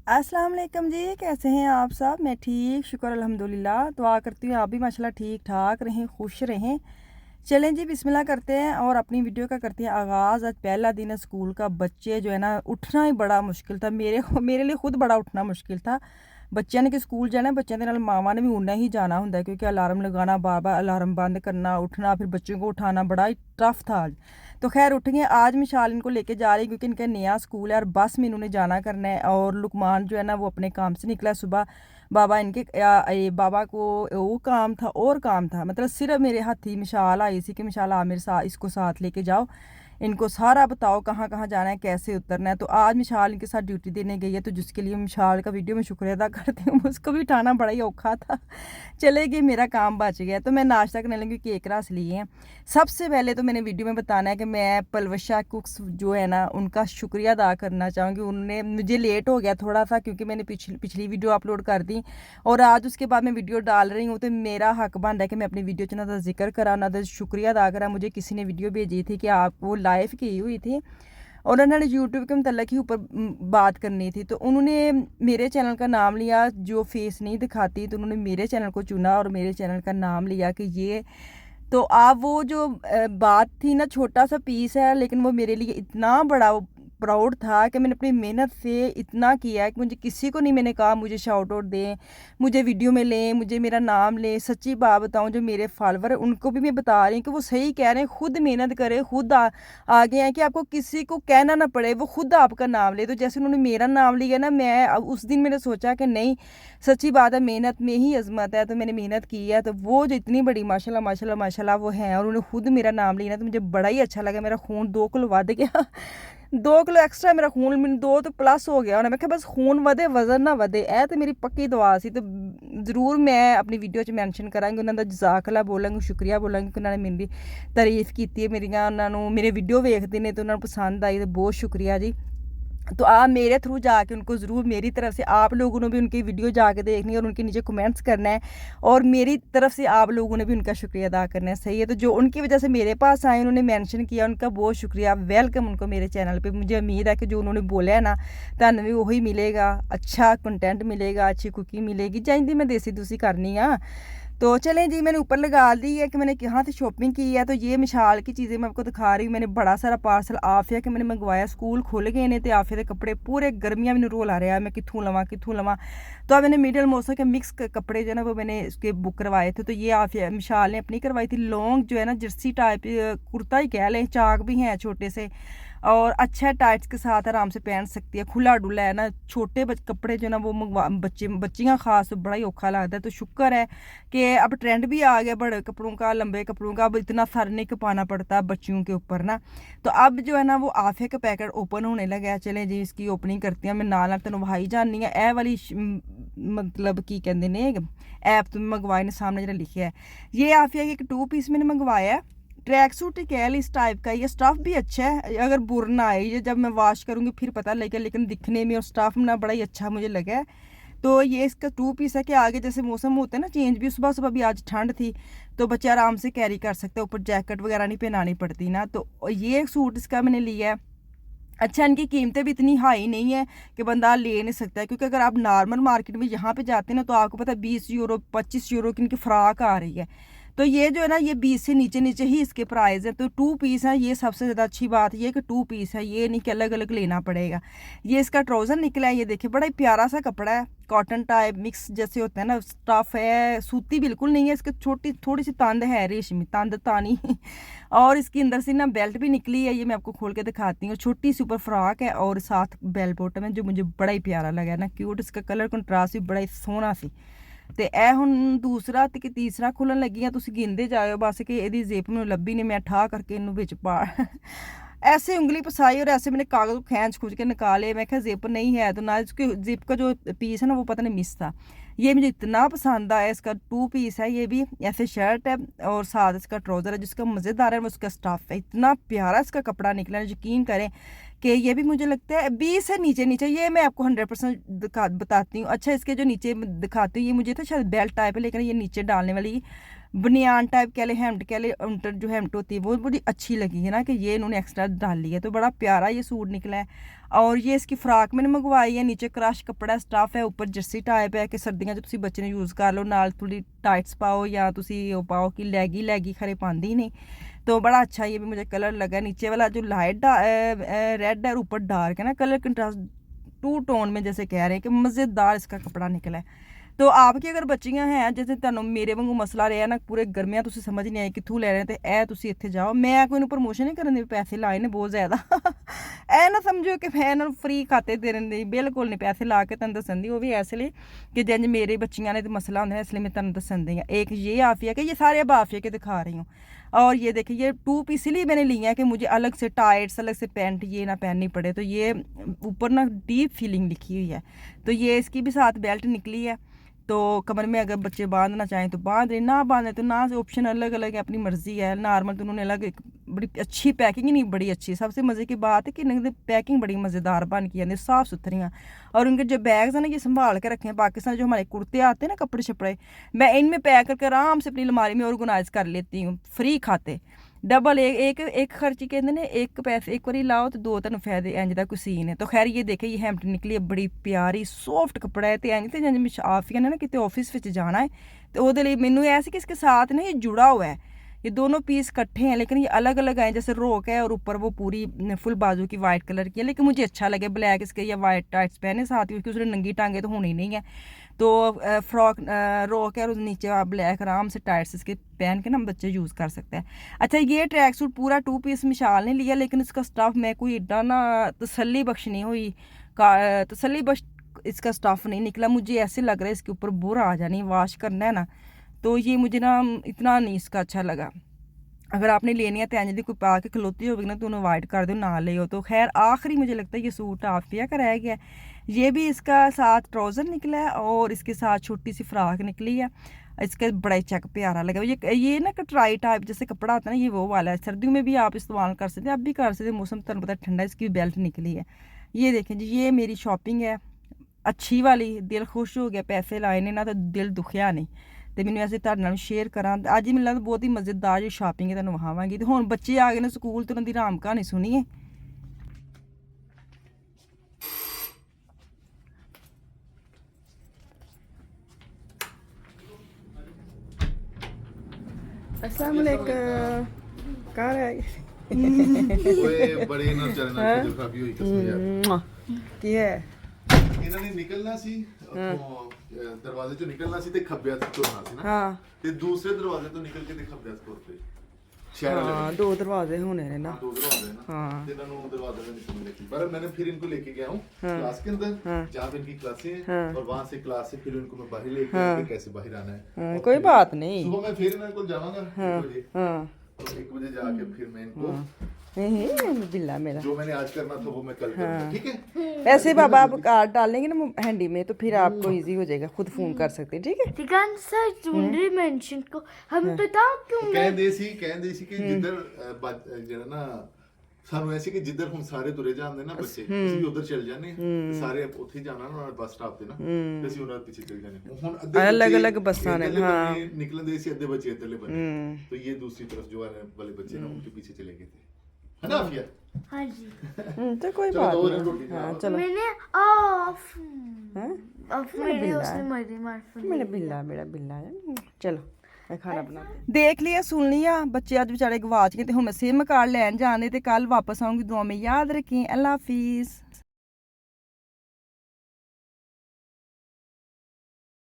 अस्सलाम वालेकुम जी, कैसे हैं आप सब? मैं ठीक, शुक्र अल्हम्दुलिल्लाह। दुआ करती हूँ आप भी माशाल्लाह ठीक ठाक रहें, खुश रहें। चलें जी, बिस्मिल्लाह करते हैं और अपनी वीडियो का करते हैं आगाज़। आज पहला दिन है स्कूल का। बच्चे जो है ना, उठना ही बड़ा मुश्किल था। मेरे लिए खुद बड़ा उठना मुश्किल था। ਬੱਚਿਆਂ ਨੇ ਕਿ ਸਕੂਲ ਜਾਣਾ, ਬੱਚਿਆਂ ਦੇ ਨਾਲ ਮਾਵਾਂ ਨੇ ਵੀ ਉਨਾ ही जाना ਹੁੰਦਾ है, क्योंकि अलार्म लगाना, बार बार अलार्म बंद करना, उठना, फिर बच्चों को उठाना बड़ा ही टफ था आज। तो खैर उठ गए। आज मिशाल इनको लेके जा रही, क्योंकि इनका नया स्कूल है और बस में इन्होंने जाना करना है। और लुकमान जो है ना, वो अपने काम से निकला सुबह। बाबा इनके बाबा को वो काम था और काम था, मतलब सिर्फ मेरे हाथी मिशाल आई थी कि मिशाल आ मेरे साथ, इसको साथ लेके जाओ, इनको सारा बताओ कहाँ कहाँ जाना है, कैसे उतरना है। तो आज मिशाल इनके साथ ड्यूटी देने गई है, तो जिसके लिए मिशाल का वीडियो में शुक्रिया अदा करती हूँ। उसको भी उठाना बड़ा ही औखा था। चले गई, मेरा काम बच गया। तो मैं नाश्ता करने लगी, केक रस लिए हैं। सबसे पहले तो मैंने वीडियो में बताना है कि मैं पलवशा कुक्स जो है ना, उनका शुक्रिया अदा करना चाहूँगी। उन्होंने, मुझे लेट हो गया थोड़ा सा, क्योंकि मैंने पिछली वीडियो अपलोड कर दी और आज उसके बाद मैं वीडियो डाल रही हूँ। तो मेरा हक बनता है कि मैं अपनी वीडियो च ना तो जिक्र करा, ना तो शुक्रिया अदा करा। मुझे किसी ने वीडियो भेजी थी कि आप वो लाइव की हुई थी और उन्होंने यूट्यूब के मतलब ही ऊपर बात करनी थी। तो उन्होंने मेरे चैनल का नाम लिया, जो फेस नहीं दिखाती, तो उन्होंने मेरे चैनल को चुना और मेरे चैनल का नाम लिया कि ये। तो आप वो जो बात थी ना, छोटा सा पीस है, लेकिन वो मेरे लिए इतना बड़ा प्राउड था कि मैंने अपनी मेहनत से इतना किया है कि मुझे किसी को नहीं मैंने कहा मुझे शाउट आउट दें, मुझे वीडियो में लें, मुझे मेरा नाम लें। सच्ची बात बताऊं, जो मेरे फॉलोवर हैं उनको भी मैं बता रही हूँ कि वो सही कह रहे हैं, खुद मेहनत करें, खुद आगे हैं, कि आपको किसी को कहना ना पड़े, वो खुद आपका नाम ले। तो जैसे उन्होंने मेरा नाम लिया ना, मैं उस दिन मैंने सोचा कि नहीं, सच्ची बात है, मेहनत में ही अजमत है। तो मैंने मेहनत की है, तो वो जो इतनी बड़ी माशाल्लाह माशाल्लाह माशाल्लाह वो हैं और उन्होंने खुद मेरा नाम लिया ना, तो मुझे बड़ा ही अच्छा लगा। मेरा खून 2 किलो बढ़ गया। 2 किलो एक्स्ट्रा मेरा खून, मैंने 2 तो प्लस हो गया। मैं बस खून वधे, वजन ना वधे, ए तो मेरी पक्की दुआ सी। तो जरूर मैं अपनी वीडियो च मैंशन करांगी, उन्होंने जज़ाकल्लाह बोलांगी, शुक्रिया बोलांगी कि उन्होंने मेरी तारीफ की है, उन्होंने मेरे वीडियो वेखते हैं तो उन्होंने पसंद आई, तो बहुत शुक्रिया जी। तो आप मेरे थ्रू जाके उनको ज़रूर, मेरी तरफ से आप लोगों ने भी उनकी वीडियो जाके देखनी है और उनके नीचे कमेंट्स करना है, और मेरी तरफ से आप लोगों ने भी उनका शुक्रिया अदा करना है। सही है। तो जो उनकी वजह से मेरे पास आए, उन्होंने मेंशन किया, उनका बहुत शुक्रिया, वेलकम उनको मेरे चैनल पे। मुझे उम्मीद है कि जो उन्होंने बोला है ना, तुहानू भी वही मिलेगा, अच्छा कंटेंट मिलेगा, अच्छी कुकिंग मिलेगी, जैसी मैं देसी दूसी करनी हाँ। तो चलें जी, मैंने ऊपर लगा दी है कि मैंने कहाँ से शॉपिंग की है। तो ये मिशाल की चीज़ें मैं आपको दिखा रही हूँ। मैंने बड़ा सारा पार्सल आफिया के मैंने मंगवाया, स्कूल खुल गए ने, तो आफिया के कपड़े पूरे गर्मियाँ मैंने रोल आ रहा है, मैं कितों लवां कितों लवां। तो अब मैंने मिडल मौसम के मिक्स कपड़े जो है ना, वो मैंने इसके बुक करवाए थे। तो ये आफिया मिशाल ने अपनी करवाई थी। लॉन्ग जो है ना, जर्सी टाइप कुर्ता ही कह लें, चाक भी हैं छोटे से, और अच्छा टाइट्स के साथ आराम से पहन सकती है, खुला डुला है ना। छोटे कपड़े जो है ना, वो मंगवा, बच्चियाँ खास तो बड़ा ही औखा लगता है। तो शुक्र है कि अब ट्रेंड भी आ गया बड़े कपड़ों का, लंबे कपड़ों का, अब इतना सर नहीं कपाना पड़ता बच्चियों के ऊपर ना। तो अब जो है ना, वो आफे का पैकेट ओपन होने लगा है। चले जी, इसकी ओपनिंग करती हैं। मैं नाल तेन वहाई जानी है, ए वाली मतलब की कहते ने ऐप तुम मंगवाए ने, सामने जरा लिखा है। ये आफिया की एक 2 पीस मैंने मंगवाया है। ट्रैक सूट ही कह ली इस टाइप का। ये स्टफ़ भी अच्छा है, अगर बुर ना आए, ये जब मैं वॉश करूँगी फिर पता लगेगा, लेकिन दिखने में और स्टफ़ ना बड़ा ही अच्छा मुझे लगा है। तो ये इसका 2 पीस है कि आगे जैसे मौसम होता है ना चेंज, भी सुबह सुबह भी आज ठंड थी, तो बच्चे आराम से कैरी कर सकते हैं, ऊपर जैकेट वगैरह नहीं पहनानी पड़ती ना। तो ये सूट इसका मैंने लिया है। अच्छा, इनकी कीमतें भी इतनी हाई नहीं है कि बंदा ले नहीं सकता है, क्योंकि अगर आप नॉर्मल मार्केट में यहाँ पे जाते हैं ना, तो आपको पता है 20 यूरो 25 यूरो की इनकी फ़्राक आ रही है। तो ये जो है ना, ये 20 से नीचे नीचे ही इसके प्राइस है। तो 2 पीस है, ये सबसे ज़्यादा अच्छी बात ये है कि 2 पीस है, ये नहीं कि अलग अलग लेना पड़ेगा। ये इसका ट्राउज़र निकला है, ये देखिए बड़ा ही प्यारा सा कपड़ा है, कॉटन टाइप मिक्स जैसे होता है ना, स्टफ़ है, सूती बिल्कुल नहीं है। इसके छोटी थोड़ी सी तंद है, रेशमी तंद तानी। और इसके अंदर से ना बेल्ट भी निकली है, ये मैं आपको खोल के दिखाती हूँ। छोटी सी ऊपर फ्रॉक है और साथ बेल बॉटम है, जो मुझे बड़ा ही प्यारा लगा ना, क्यूट। इसका कलर कंट्रास्ट भी बड़ा ही सोहना सी। ਤੇ ਇਹ ਹੁਣ ਦੂਸਰਾ ਤੇ ਤੀਸਰਾ ਖੁੱਲਣ ਲੱਗੀਆਂ, ਤੁਸੀਂ ਗਿਣਦੇ ਜਾਇਓ ਬਸ ਕਿ ਇਹਦੀ ਜ਼ਿਪ ਮੈਨੂੰ ਲੱਭੀ नहीं। मैं ठा करके इन्हों बिच पा ऐसे उंगली फंसाई और ऐसे मैंने कागज़ को खींच खुच के निकाले। मैं क्या जिप नहीं है, तो ना इसके जिप का जो पीस है ना, वो पता नहीं मिस था। ये मुझे इतना पसंद आया। इसका 2 पीस है, ये भी ऐसे शर्ट है और साथ इसका ट्राउज़र है, जिसका मज़ेदार है वो उसका स्टफ़ है। इतना प्यारा इसका कपड़ा निकला, यकीन करें कि ये भी मुझे लगता है 20 से नीचे नीचे, ये मैं आपको 100% बताती हूँ। अच्छा, इसके जो नीचे दिखाती हूँ, ये मुझे तो शायद बेल्ट टाइप है, लेकिन ये नीचे डालने वाली बनियान टाइप कह ले, हेम्ड कह ले, अंटर जो हेम्ड होती है वो बड़ी अच्छी लगी है ना कि ये इन्होंने एक्स्ट्रा डाली है। तो बड़ा प्यारा ये सूट निकला है। और ये इसकी फ्राक मैंने मंगवाई है, नीचे क्रश कपड़ा स्टफ है, ऊपर जर्सी टाइप है कि सर्दियां जो तुम बच्चे ने यूज़ कर लो, नाल थोड़ी टाइट्स पाओ या तुम पाओ कि लैगी खरे पाती नहीं। तो बड़ा अच्छा ये भी मुझे कलर लगा। नीचे वाला जो लाइट रेड है और ऊपर डार्क है ना, कलर कंट्रास्ट टू टोन में जैसे कह रहे हैं कि मज़ेदार इसका कपड़ा निकला है। तो आपकी अगर बच्चियां हैं जैसे ਤੁਹਾਨੂੰ ਮੇਰੇ ਵਾਂਗੂ ਮਸਲਾ ਰਿਹਾ ਨਾ ਪੂਰੇ ਗਰਮੀਆਂ ਤੁਸੀਂ ਸਮਝ ਨਹੀਂ ਆਏ ਕਿੱਥੋਂ ਲੈ ਰਹੇ ਤੇ ਇਹ ਤੁਸੀਂ ਇੱਥੇ ਜਾਓ। ਮੈਂ ਕੋਈ ਨੂੰ ਪ੍ਰਮੋਸ਼ਨ ਨਹੀਂ ਕਰਨ ਦੇ ਪੈਸੇ ਲਾਏ ਨੇ ਬਹੁਤ ਜ਼ਿਆਦਾ ਇਹ ਨਾ ਸਮਝੋ ਕਿ ਮੈਂ ਇਹਨਾਂ ਨੂੰ ਫ੍ਰੀ ਖਾਤੇ ਦੇਣ ਦੇ ਬਿਲਕੁਲ ਨਹੀਂ ਪੈਸੇ ਲਾ ਕੇ ਤੁਹਾਨੂੰ ਦੱਸਣ ਦੀ। ਉਹ ਵੀ ਇਸ ਲਈ कि जिंज मेरे बच्चियां ने तो मसला होता है इसलिए मैं तुम दसन दी। एक ये आफिया कि ये सारे अब आफिया के दिखा रही हूँ। और ये देखिए ये 2 पीस इसलिए मैंने लिए हैं कि मुझे अलग से टाइट्स अलग से पैंट ये ना पहननी पड़े। तो ये ऊपर ना डीप फीलिंग लिखी हुई है। तो ये इसकी भी साथ बेल्ट निकली है। तो कमर में अगर बच्चे बांधना चाहें तो बांध रहे, ना बांधे तो ना। से ऑप्शन अलग अलग है, अपनी मर्जी है। नॉर्मल तो उन्होंने अलग एक बड़ी अच्छी पैकिंग नहीं बड़ी अच्छी। सबसे मज़े की बात है कि पैकिंग बड़ी मज़ेदार बन के आती, साफ़ सुथरियाँ। और उनके जो बैग्स हैं ना ये संभाल के रखे हैं। पाकिस्तान जो हमारे कुर्ते आते हैं ना कपड़े शपड़े, मैं इनमें पैक करके आराम से अपनी अलमारी में ऑर्गेनाइज़ कर लेती हूँ फ्री खाते। डबल एक खर्ची कहते ने एक पैसे एक बारी लाओ तो 2 तुम फायदे इंज का कोई सीन है। तो खैर ये देखे ये हेम्ड निकली है, बड़ी प्यारी सॉफ्ट कपड़ा है। तो इंज तो जिंज आफिया ने ना कितने ऑफिस में जाना है तो वो मैनू ऐसे कि इसके साथ ना ये जुड़ा हुआ है। ये दोनों पीस इकट्ठे हैं लेकिन ये अलग अलग आए, जैसे रोक है और ऊपर वो पूरी फुल बाजू की वाइट कलर की है। लेकिन मुझे अच्छा लगे ब्लैक इसके या वाइट टाइट्स पहने साथ ही, उसकी उसने नंगी टांगे तो होनी नहीं है। तो फ्रॉक रोक है और नीचे आप ब्लैक आराम से टाइट्स इसके पहन के ना बच्चे यूज़ कर सकते हैं। अच्छा ये ट्रैक सूट पूरा 2 पीस मिशाल ने लिया लेकिन इसका स्टफ़ मैं कोई एडा ना तसल्ली बख्श नहीं हुई, तसल्ली बख्श इसका स्टफ़ नहीं निकला। मुझे ऐसे लग रहा है इसके ऊपर बुरा आ जानी, वॉश करना है ना तो ये मुझे ना इतना नहीं इसका अच्छा लगा। अगर आपने लेनी है तो इंज कोई पा के खलोती होगी ना तो उन्हें अवॉइड कर दो, ना ले हो। तो खैर आखिरी मुझे लगता है ये सूट आफिया का रह गया। ये भी इसका साथ ट्राउज़र निकला है और इसके साथ छोटी सी फ्राक निकली है। इसका बड़ा ही चेक प्यारा लगा। ये ना कटराई टाइप जैसे कपड़ा होता है ना, ये वो वाला है। सर्दियों में भी आप इस्तेमाल कर सकते हैं, अब भी कर सकते हैं। मौसम तुम पता ठंडा, इसकी बेल्ट निकली है। ये देखें जी ये मेरी शॉपिंग है अच्छी वाली। दिल खुश हो गया, पैसे लाए ने ना तो दिल दुखिया नहीं। तो मैंने ऐसे ਤੁਹਾਡੇ ਨਾਲ शेयर करा। अज ही मिलना तो बहुत ही मज़ेदार जी शॉपिंग है ਤੁਹਾਨੂੰ ਵਿਖਾਵਾਂਗੀ। तो हुण बच्चे आ गए ने स्कूल तो उन्होंने राम कहानी सुनिए। अस्सलाम वालेकुम कहाँ रह गए? ओए बड़े ना चलना जो काफी हुई कसम यार। की है ਇਹਨਾਂ ਨੇ ਨਿਕਲਣਾ ਸੀ ਉੱਥੋਂ ਦਰਵਾਜ਼ੇ ਚੋਂ ਨਿਕਲਣਾ ਸੀ ਤੇ ਖੱਬੇ ਹੱਥ ਤੁਰਨਾ ਸੀ ਨਾ। हाँ ਤੇ ਦੂਸਰੇ ਦਰਵਾਜ਼ੇ ਤੋਂ ਨਿਕਲ ਕੇ ਤੇ ਖੱਬੇ ਹੱਥ ਤੁਰ ਪਏ। शहर वाले हाँ 2 दरवाजे होने ने ना। 2 दरवाजे हैं ना। हाँ तो इन्होंने दरवाजे में निकलने लेके पर मैंने फिर इनको लेके गया हूँ क्लास के अंदर जहाँ पे इनकी क्लासें हैं और वहाँ से क्लास से फिर इनको मैं बाहर लेके आया कि कैसे बाहर आना है। कोई बात नहीं। सुबह मैं फिर इनको जाऊँगा 1 बजे। हाँ तो 1 बजे जाके फिर मैं इनको बिल्ला मेरा जो मैंने आज करना था वो मैं कल करूँगा, ठीक है। वैसे बाबा आप कार्ड डालेंगे ना हैंडी में तो फिर आपको इजी हो जाएगा, खुद फोन कर सकते हैं, ठीक है। तिकान सर जूनरी मेंशन को हम पता क्यों ਕਹਿੰਦੇ ਸੀ ਕਿ ਜਿੱਧਰ ਜਿਹੜਾ ਨਾ ਸਾਨੂੰ ਐਸੀ ਕਿ ਜਿੱਧਰ ਹੁਣ ਸਾਰੇ ਤੁਰੇ ਜਾਂਦੇ ਨਾ ਬੱਚੇ ਅਸੀਂ ਉਧਰ ਚੱਲ ਜਾਂਦੇ ਤੇ ਸਾਰੇ ਉੱਥੇ ਜਾਣਾ ਨਾ ਬੱਸ ਸਟਾਪ ਤੇ ਨਾ ਤੇ ਅਸੀਂ ਉਹਨਾਂ ਦੇ ਪਿੱਛੇ ਚੱਲ ਜਾਂਦੇ। ਹੁਣ ਅੱਧੇ अलग-अलग बसां ने हाँ निकलन दे सी अद्धे बच्चे इधरले बने तो ये दूसरी तरफ जो आने वाले बच्चे ना उनके पीछे चले गए थे, है ना आफिया? हाँ जी तो कोई बात नहीं। हाँ चलो मैंने ऑफ हैं ऑफ मेरे उसने मरी मार मेरा बिल्ला है। चलो मैं खाना बनाते देख लिया सुन लिया। बच्चे अज बेचारे गवाच गए तो हुण मैं सिम कार्ड लैन जाने ते कल वापस आऊँगी। दुआ में याद रखें। अल्लाह हाफिज़।